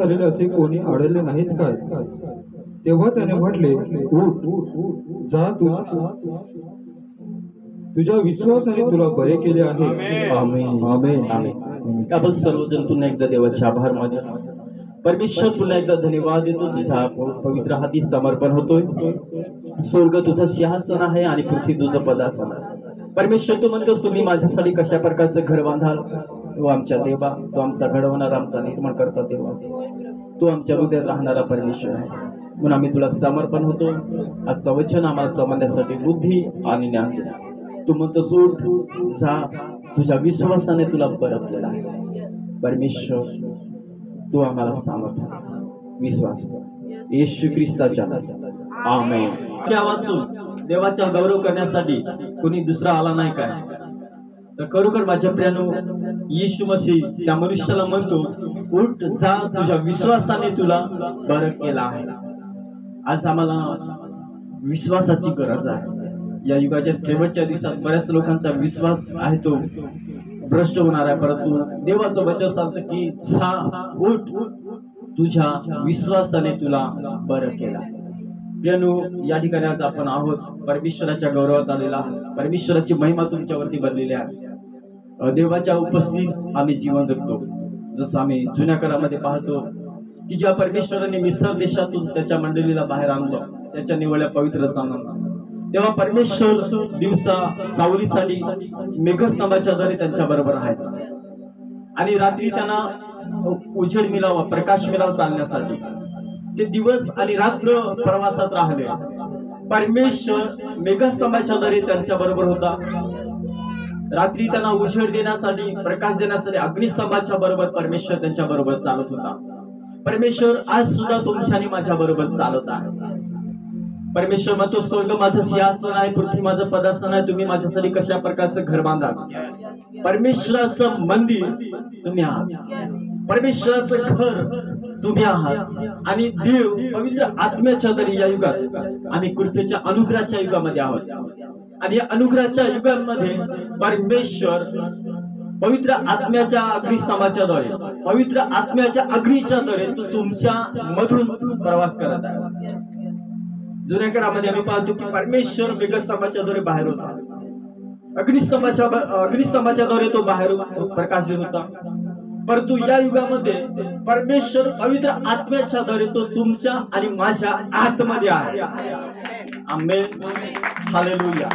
आलेले असे कोणी आढळले नाहीत काय? तेव्हा त्याने म्हटले, उठ, जा, तुझ्या विश्वासाने तुला बरे केले आहे. आमेन आमेन. आमेन. आपण सर्वजण पुन्हा एकदा देवाचे आभार मानू. परमेश्वर पुन्हा एकदा धन्यवाद देतो. तुझ्या पवित्र हाती समर्पण होतोय. स्वर्ग तुझं सिंहासन आहे आणि पृथ्वी तुझं पदासन आहे. परमेश्वर तू म्हणतोस तुम्ही माझ्यासाठी कशा प्रकारचं घर बांधाल. तू आमच्या देवा, तू आमचा घडवणार, आमचा निर्माण करता देवा, तू आमच्या हृदयात राहणारा परमेश्वर आहे. म्हणून आम्ही तुला समर्पण होतो. आजचं वचन आम्हाला समजण्यासाठी बुद्धी आणि ज्ञान दे. तू म्हणतोस उठ, जा, तुझ्या विश्वासाने तुला बरं केलं आहे. परमेश्वर तू आम्हाला समर्पण विश्वास येशू ख्रिस्ताच्या नावात आमेन. त्या वाचून देवाचा गौरव करण्यासाठी कोणी दुसरा आला नाही काय? तर खरोखर माझ्या प्रियानो, येशू मसीह त्या मनुष्याला म्हणतो, उठ, जा, तुझ्या विश्वासाने तुला बरं केलं आहे. आज आम्हाला विश्वासाची गरज आहे. या युगाच्या शेवटच्या दिवसात बऱ्याच लोकांचा विश्वास आहे तो भ्रष्ट होणार आहे. परंतु देवाचं वचन सांगतं की जा, उठ, तुझ्या विश्वासाने तुला बरं केलं. प्रियानो, या ठिकाणी आज आपण आहोत परमेश्वराच्या गौरवात आलेला. परमेश्वराची महिमा तुमच्यावरती बनलेली आहे. देवाच्या उपस्थितीत आम्ही जीवन जगतो. जसं आम्ही जुन्या करामध्ये पाहतो की ज्या परमेश्वराने मिस्र देशातून त्याच्या मंडळीला बाहेर आणलं, त्याच्या निवडल्या पवित्र चांगला, तेव्हा परमेश्वर दिवसा सावलीसाठी मेघस्तंभाच्या द्वारे त्यांच्या बरोबर राहायचा आणि रात्री त्यांना उजेड मिळावा, प्रकाश मिळावा चालण्यासाठी ते दिवस आणि रात्र प्रवासात राहिले. परमेश्वर मेघस्तंभाच्या द्वारे त्यांच्या बरोबर होता. रात्री त्यांना उजेड देण्यासाठी, प्रकाश देण्यासाठी अग्निस्तंभाच्या बरोबर परमेश्वर त्यांच्या बरोबर चालत होता. परमेश्वर आज सुद्धा तुमच्या आणि माझ्या बरोबर चालत आहे. परमेश्वर म्हणतो, स्वर्ग माझं सिंहासन आहे, पृथ्वी माझं पदासन आहे. तुम्ही माझ्यासाठी कशा प्रकारचं घर बांधाल. परमेश्वराचं मंदिर तुम्ही आहात, परमेश्वराचं घर तुम्ही आहात आणि देव पवित्र आत्म्याच्या तरी या युगात आम्ही कृपेच्या अनुग्रहाच्या युगामध्ये आहोत. आणि या अनुग्रहाच्या युगामध्ये परमेश्वर पवित्र आत्म्याच्या अग्निस्तंभाच्या द्वारे, पवित्र आत्म्याच्या अग्नीच्या द्वारे तो तुमच्या मधून प्रवास करत आहे. जुन्या काळामध्ये आम्ही पाहतो की परमेश्वर मेघस्तंभाच्या द्वारे बाहेर होता, अग्निस्तंभाच्या द्वारे तो बाहेर प्रकाश देत होता. परंतु या युगामध्ये परमेश्वर पवित्र आत्म्याच्या द्वारे तो तुमच्या आणि माझ्या आतमध्ये आहे. आमेन. हालेलुया.